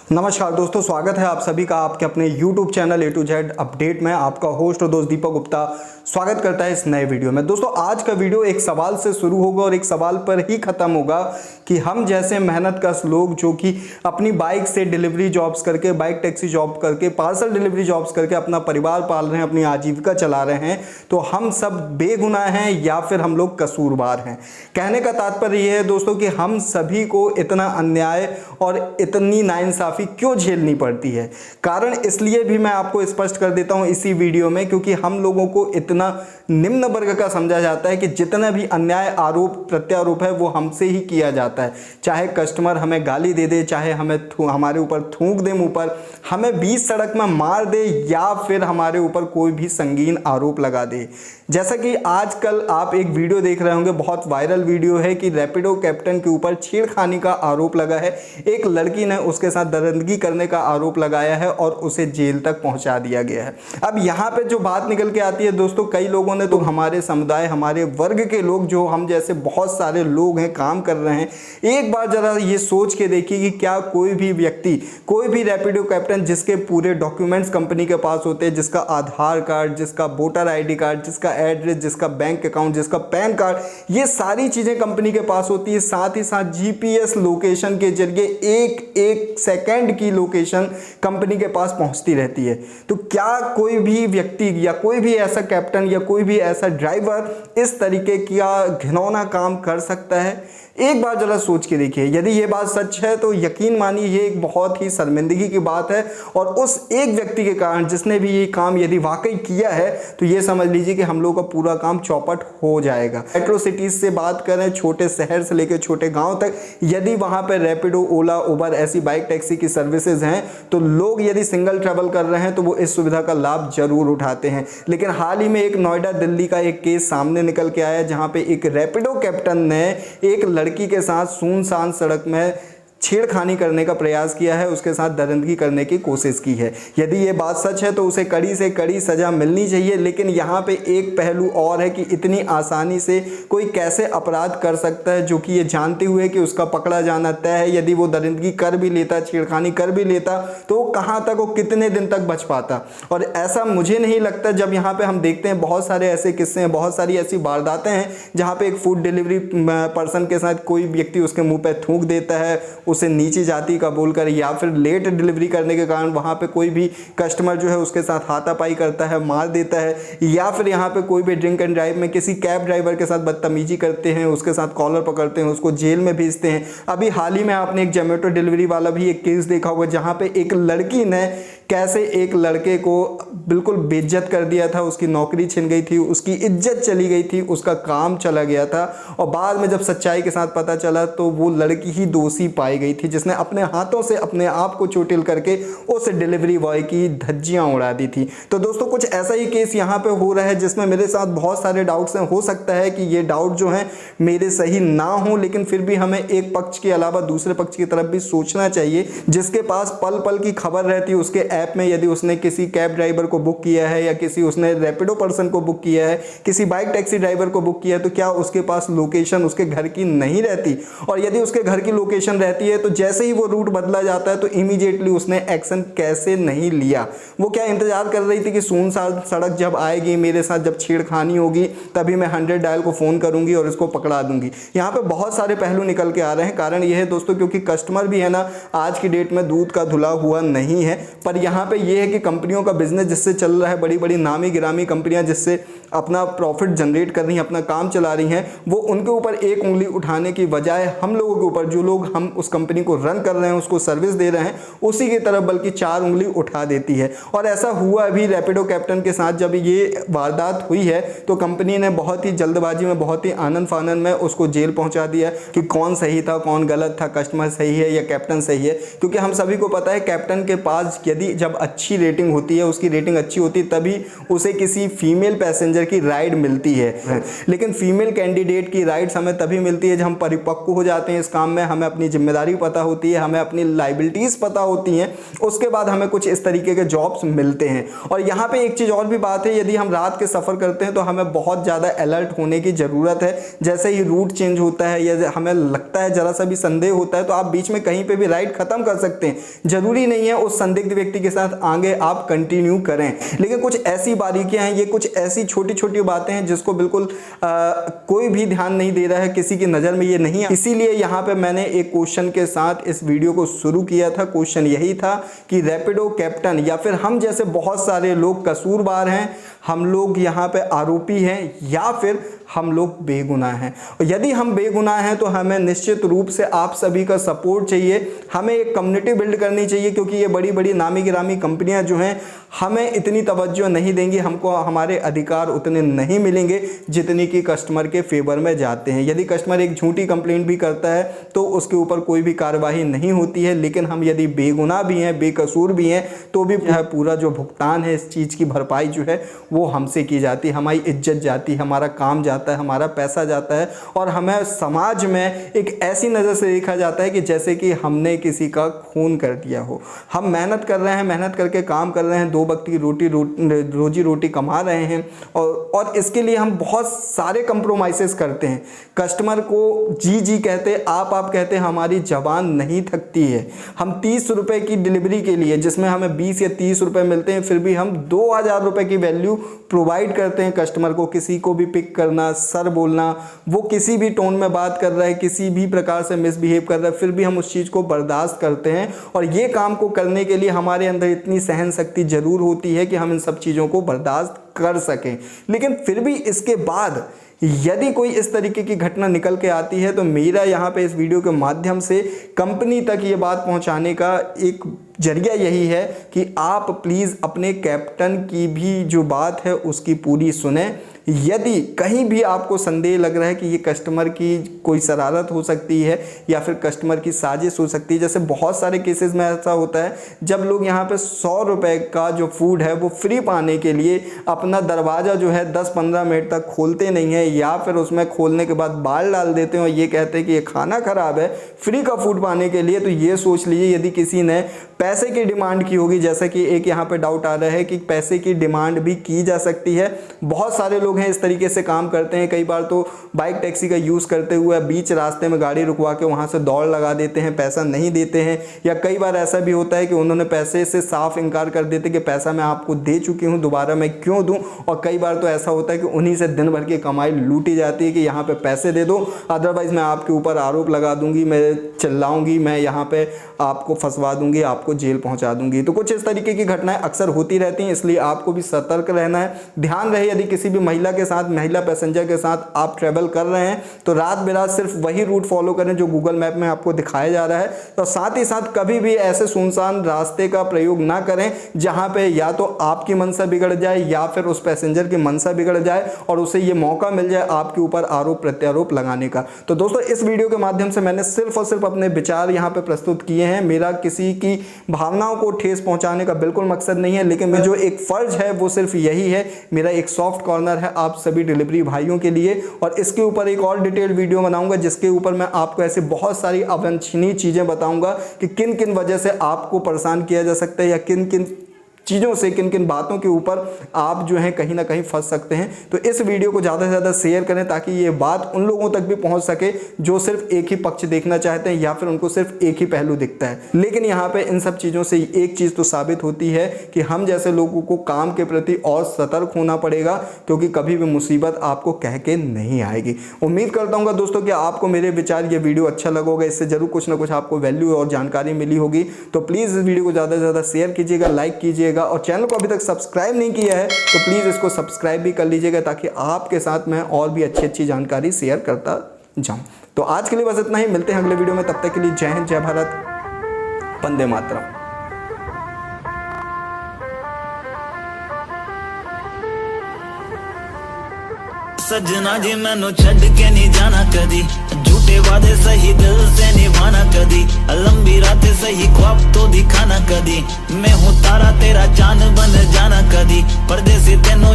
नमस्कार दोस्तों, स्वागत है आप सभी का आपके अपने YouTube channel A to Z update में। आपका होस्ट और दोस्त दीपक गुप्ता स्वागत करता है इस नए वीडियो में। दोस्तों, आज का वीडियो एक सवाल से शुरू होगा और एक सवाल पर ही खत्म होगा कि हम जैसे मेहनतकश लोग जो कि अपनी बाइक से डिलीवरी जॉब्स करके, बाइक टैक्सी जॉब करके, पार्सल डिलीवरी जॉब्स करके अपना परिवार पाल रहे हैं, अपनी आजीविका चला रहे हैं, तो हम सब बेगुनाह हैं या फिर हम लोग कसूरवार हैं। कहने का तात्पर्य यह है दोस्तों कि हम सभी को इतना अन्याय और इतनी नाइंसाफी क्यों झेलनी पड़ती है। कारण इसलिए भी मैं आपको स्पष्ट कर देता हूं इसी वीडियो में, क्योंकि हम लोगों को इतना निम्न वर्ग का समझा जाता है कि जितना भी अन्याय आरोप प्रत्यारोप है वो हमसे ही किया जाता है। चाहे कस्टमर हमें गाली दे दे, चाहे हमारे ऊपर थूक दे मुंह पर, हमें बीच सड़क में मार दे या फिर हमारे ऊपर कोई भी संगीन आरोप लगा दे। जैसा कि आजकल आप एक वीडियो देख रहे होंगे, बहुत वायरल वीडियो है कि रैपिडो कैप्टन के ऊपर छेड़खानी का आरोप लगा है। एक लड़की ने उसके साथ दरिंदगी करने का आरोप लगाया है और उसे जेल तक पहुंचा दिया गया है। अब यहाँ पे जो बात निकल के आती है दोस्तों, कई लोगों ने तो हमारे समुदाय, हमारे वर्ग के लोग, जो हम जैसे बहुत सारे लोग हैं, काम कर रहे हैं, एक बार जरा ये सोच के देखिए कि क्या कोई भी व्यक्ति, कोई भी रैपिडो कैप्टन जिसके पूरे डॉक्यूमेंट्स कंपनी के पास होते हैं, जिसका आधार कार्ड, जिसका वोटर ID कार्ड, जिसका एड्रेस, जिसका बैंक अकाउंट, जिसका पैन कार्ड, ये सारी चीजें कंपनी के पास होती है, साथ ही साथ GPS लोकेशन के जरिए एक एक सेकंड की लोकेशन कंपनी के पास पहुंचती रहती है, तो क्या कोई भी व्यक्ति या कोई भी ऐसा कैप्टन या कोई भी ऐसा ड्राइवर इस तरीके का घिनौना काम कर सकता है? एक बार जरा सोच के देखिए। यदि ये बात सच है तो यकीन मानिए ये एक बहुत ही शर्मिंदगी की बात है, और उस एक व्यक्ति के कारण जिसने भी ये काम यदि वाकई किया है तो ये समझ लीजिए कि हम लोग का पूरा काम चौपट हो जाएगा। मेट्रो सिटीज से बात करें, छोटे शहर से लेकर छोटे गांव तक, यदि वहां पर रैपिडो, ओला, उबर ऐसी बाइक टैक्सी की सर्विसेज हैं तो लोग यदि सिंगल ट्रैवल कर रहे हैं तो वो इस सुविधा का लाभ जरूर उठाते हैं। लेकिन हाल ही में एक नोएडा, दिल्ली का एक केस सामने निकल के आया जहां पे एक रैपिडो कैप्टन ने एक लड़की के साथ सुनसान सड़क में छेड़खानी करने का प्रयास किया है, उसके साथ दरिंदगी करने की कोशिश की है। यदि ये बात सच है तो उसे कड़ी से कड़ी सजा मिलनी चाहिए। लेकिन यहाँ पे एक पहलू और है कि इतनी आसानी से कोई कैसे अपराध कर सकता है, जो कि ये जानते हुए कि उसका पकड़ा जाना तय है। यदि वो दरिंदगी कर भी लेता, छेड़खानी कर भी लेता, तो कहाँ तक, वो कितने दिन तक बच पाता? और ऐसा मुझे नहीं लगता। जब यहाँ पे हम देखते हैं बहुत सारे ऐसे किस्से हैं, बहुत सारी ऐसी वारदातें हैं जहाँ पे एक फूड डिलीवरी पर्सन के साथ कोई व्यक्ति उसके मुँह पर थूक देता है, उसे नीची जाति का बोलकर, या फिर लेट डिलीवरी करने के कारण वहां पे कोई भी कस्टमर जो है उसके साथ हाथापाई करता है, मार देता है, या फिर यहाँ पे कोई भी ड्रिंक एंड ड्राइव में किसी कैब ड्राइवर के साथ बदतमीजी करते हैं, उसके साथ कॉलर पकड़ते हैं, उसको जेल में भेजते हैं। अभी हाल ही में आपने एक जोमेटो डिलीवरी वाला भी एक केस देखा होगा जहां पे एक लड़की ने कैसे एक लड़के को बिल्कुल बेइज्जत कर दिया था, उसकी नौकरी छिन गई थी, उसकी इज्जत चली गई थी, उसका काम चला गया था, और बाद में जब सच्चाई के साथ पता चला तो वो लड़की ही दोषी पाई गई थी, जिसने अपने हाथों से अपने आप को चोटिल करके उस डिलीवरी बॉय की धज्जियां उड़ा दी थी। तो दोस्तों, कुछ ऐसा ही केस यहाँ पे हो रहा है जिसमें मेरे साथ बहुत सारे डाउट्स हैं। हो सकता है कि ये डाउट जो हैं मेरे सही ना हो, लेकिन फिर भी हमें एक पक्ष के अलावा दूसरे पक्ष की तरफ भी सोचना चाहिए। जिसके पास पल पल की खबर रहती है, उसके ऐप में यदि उसने किसी कैब ड्राइवर को बुक किया है, या किसी उसने रैपिडो पर्सन को बुक किया है, किसी बाइक टैक्सी ड्राइवर को बुक किया है, तो क्या उसके पास लोकेशन उसके घर की नहीं रहती? और यदि उसके घर की लोकेशन रहती है तो जैसे ही वो रूट बदला जाता है तो इमीडिएटली उसने एक्शन कैसे नहीं लिया? वो क्या इंतजार कर रही थी कि सुनसान सड़क जब आएगी, मेरे साथ जब छेड़खानी होगी, तभी मैं 100 डायल को फोन करूंगी और इसको पकड़ा दूंगी? यहाँ पे बहुत सारे पहलू निकल के आ रहे हैं। कारण यह है दोस्तों, क्योंकि कस्टमर भी है ना, आज की डेट में दूध का धुला हुआ नहीं है। पर यहाँ पे ये है कि कंपनियों का बिजनेस जिससे चल रहा है, बड़ी बड़ी नामी गिरामी कंपनियां जिससे अपना प्रॉफिट जनरेट कर रही हैं, अपना काम चला रही हैं, वो उनके ऊपर एक उंगली उठाने की बजाय हम लोगों के ऊपर, जो लोग हम उस कंपनी को रन कर रहे हैं, उसको सर्विस दे रहे हैं, उसी की तरफ बल्कि 4 उंगली उठा देती है। और ऐसा हुआ अभी रैपिडो कैप्टन के साथ। जब ये वारदात हुई है तो कंपनी ने बहुत ही जल्दबाजी में, बहुत ही आनंद फानंद में उसको जेल पहुंचा दिया कि कौन सही था, कौन गलत था, कस्टमर सही है या कैप्टन सही है। क्योंकि हम सभी को पता है कैप्टन के पास यदि जब अच्छी रेटिंग होती है, उसकी रेटिंग अच्छी होती है, तभी उसे किसी फीमेल पैसेंजर की राइड मिलती है। लेकिन फीमेल कैंडिडेट की राइड्स हमें तभी मिलती है जब हम परिपक्व हो जाते हैं इस काम में, हमें अपनी जिम्मेदारी पता होती है, हमें अपनी लाइबिलिटीज़ पता होती हैं, उसके बाद हमें कुछ इस तरीके के जॉब्स मिलते हैं। और यहाँ पे एक चीज़ और भी बात है, यदि हम रात के सफ़र करते हैं तो हमें बहुत ज़्यादा अलर्ट होने की ज़रूरत है। जैसे ही रूट चेंज होता है या हमें लगता है ज़रा सा भी संदेह होता है तो आप बीच में कहीं पे भी राइड ख़त्म कर सकते हैं। ज़रूरी नहीं है उस संदिग्ध व्यक्ति के साथ आगे आप कंटिन्यू करें। लेकिन कुछ ऐसी बारीकियां हैं, ये कुछ ऐसी छोटी छोटी बातें हैं जिसको बिल्कुल कोई भी ध्यान नहीं दे रहा है, किसी की नज़र में ये नहीं है। इसीलिए यहाँ पे मैंने एक क्वेश्चन के साथ इस वीडियो को शुरू किया था। क्वेश्चन यही था कि रैपिडो कैप्टन या फिर हम जैसे बहुत सारे लोग कसूरवार हैं, हम लोग यहाँ पे आरोपी हैं, या फिर हम लोग बेगुनाह हैं। और यदि हम बेगुनाह हैं तो हमें निश्चित रूप से आप सभी का सपोर्ट चाहिए, हमें एक कम्युनिटी बिल्ड करनी चाहिए, क्योंकि ये बड़ी बड़ी नामी गिरामी कंपनियां जो हैं हमें इतनी तवज्जो नहीं देंगी, हमको हमारे अधिकार उतने नहीं मिलेंगे जितनी कि कस्टमर के फेवर में जाते हैं। यदि कस्टमर एक झूठी कंप्लेंट भी करता है तो उसके ऊपर कोई भी कार्रवाई नहीं होती है, लेकिन हम यदि बेगुनाह भी हैं, बेकसूर भी हैं, तो भी पूरा जो भुगतान है इस चीज़ की भरपाई जो है वो हमसे की जाती है, हमारी इज्जत जाती है, हमारा काम जाता है, हमारा पैसा जाता है, और हमें समाज में एक ऐसी नज़र से देखा जाता है कि जैसे कि हमने किसी का खून कर दिया हो। हम मेहनत कर रहे हैं, मेहनत करके काम कर रहे हैं, 2 वक्त की रोजी रोटी कमा रहे हैं, और इसके लिए हम बहुत सारे कंप्रोमाइज़ेस करते हैं। कस्टमर को जी कहते, आप कहते, हमारी जबान नहीं थकती है। हम 30 रुपये की डिलीवरी के लिए, जिसमें हमें 20 या 30 रुपये मिलते हैं, फिर भी हम 2000 रुपये की वैल्यू प्रोवाइड करते हैं कस्टमर को। किसी को भी पिक करना, सर बोलना, वो किसी भी टोन में बात कर रहा है, किसी भी प्रकार से मिसबिहेव कर रहा है, फिर भी हम उस चीज़ को बर्दाश्त करते हैं। और ये काम को करने के लिए हमारे अंदर इतनी सहन शक्ति ज़रूर होती है कि हम इन सब चीज़ों को बर्दाश्त कर सकें। लेकिन फिर भी इसके बाद यदि कोई इस तरीके की घटना निकल के आती है तो मेरा यहाँ पे इस वीडियो के माध्यम से कंपनी तक ये बात पहुँचाने का एक जरिया यही है कि आप प्लीज़ अपने कैप्टन की भी जो बात है उसकी पूरी सुने। यदि कहीं भी आपको संदेह लग रहा है कि ये कस्टमर की कोई शरारत हो सकती है या फिर कस्टमर की साजिश हो सकती है, जैसे बहुत सारे केसेस में ऐसा होता है जब लोग यहाँ पे 100 रुपये का जो फूड है वो फ्री पाने के लिए अपना दरवाज़ा जो है 10-15 मिनट तक खोलते नहीं है, या फिर उसमें खोलने के बाद बाल डाल देते हैं और ये कहते हैं कि ये खाना ख़राब है फ्री का फूड पाने के लिए। तो ये सोच लीजिए यदि किसी ने पैसे की डिमांड की होगी, जैसा कि एक यहाँ पे डाउट आ रहा है कि पैसे की डिमांड भी की जा सकती है। बहुत सारे लोग हैं इस तरीके से काम करते हैं। कई बार तो बाइक टैक्सी का यूज़ करते हुए बीच रास्ते में गाड़ी रुकवा के वहाँ से दौड़ लगा देते हैं, पैसा नहीं देते हैं। या कई बार ऐसा भी होता है कि उन्होंने पैसे से साफ इनकार कर देते कि पैसा मैं आपको दे चुकी हूँ, दोबारा मैं क्यों दूँ। और कई बार तो ऐसा होता है कि उन्हीं से दिन भर की कमाई लूटी जाती है कि यहाँ पर पैसे दे दो, अदरवाइज़ मैं आपके ऊपर आरोप लगा दूँगी, मैं चिल्लाऊँगी, मैं यहाँ पर आपको फंसवा दूँगी, आपको जेल पहुँचा दूँगी। तो कुछ इस तरीके की घटनाएं अक्सर होती रहती हैं, इसलिए आपको भी सतर्क रहना है। ध्यान रहे यदि किसी भी महिला के साथ, महिला पैसेंजर के साथ आप ट्रैवल कर रहे हैं तो रात बेरात सिर्फ वही रूट फॉलो करें जो गूगल मैप में आपको दिखाया जा रहा है। तो साथ ही साथ कभी भी ऐसे सुनसान रास्ते का प्रयोग ना करें जहां पे या तो आपकी मनसा बिगड़ जाए या फिर उस पैसेंजर की मनसा बिगड़ जाए और उसे ये मौका मिल जाए आपके ऊपर आरोप प्रत्यारोप लगाने का। तो दोस्तों इस वीडियो के माध्यम से मैंने सिर्फ और सिर्फ अपने विचार यहाँ पे प्रस्तुत किए हैं। मेरा किसी की भावनाओं को ठेस पहुंचाने का बिल्कुल मकसद नहीं है, लेकिन मेरा जो एक फर्ज है वो सिर्फ यही है, मेरा एक सॉफ्ट कॉर्नर है आप सभी डिलीवरी भाइयों के लिए। और इसके ऊपर एक और डिटेल वीडियो बनाऊंगा जिसके ऊपर मैं आपको ऐसे बहुत सारी अवांछनीय चीजें बताऊंगा कि किन किन वजह से आपको परेशान किया जा सकता है या किन किन चीज़ों से, किन किन बातों के ऊपर आप जो हैं कहीं ना कहीं फंस सकते हैं। तो इस वीडियो को ज़्यादा से ज़्यादा शेयर करें ताकि ये बात उन लोगों तक भी पहुंच सके जो सिर्फ एक ही पक्ष देखना चाहते हैं या फिर उनको सिर्फ एक ही पहलू दिखता है। लेकिन यहाँ पे इन सब चीज़ों से एक चीज़ तो साबित होती है कि हम जैसे लोगों को काम के प्रति और सतर्क होना पड़ेगा, क्योंकि कभी भी मुसीबत आपको कह के नहीं आएगी। उम्मीद करता हूँ दोस्तों कि आपको मेरे विचार, ये वीडियो अच्छा लगा होगा, इससे जरूर कुछ ना कुछ आपको वैल्यू और जानकारी मिली होगी। तो प्लीज़ इस वीडियो को ज़्यादा से ज़्यादा शेयर कीजिएगा, लाइक कीजिएगा, और चैनल को अभी तक सब्सक्राइब नहीं किया है तो प्लीज़ इसको सब्सक्राइब भी कर लीजिएगा ताकि आपके साथ मैं और भी अच्छी अच्छी जानकारी शेयर करता जाऊं। तो आज के लिए बस इतना ही, मिलते हैं अगले वीडियो में, तब तक के लिए जय हिंद, जय भारत, वंदे मातरम। सजना जी मैनू छड़ के नहीं जाना कदी, झूठे वादे सही दिल से निभाना कदी, लंबी रातें सही ख्वाब तो दिखाना कदी, मैं हूँ तारा तेरा चांद बन जाना कदी, परदेसी तेनों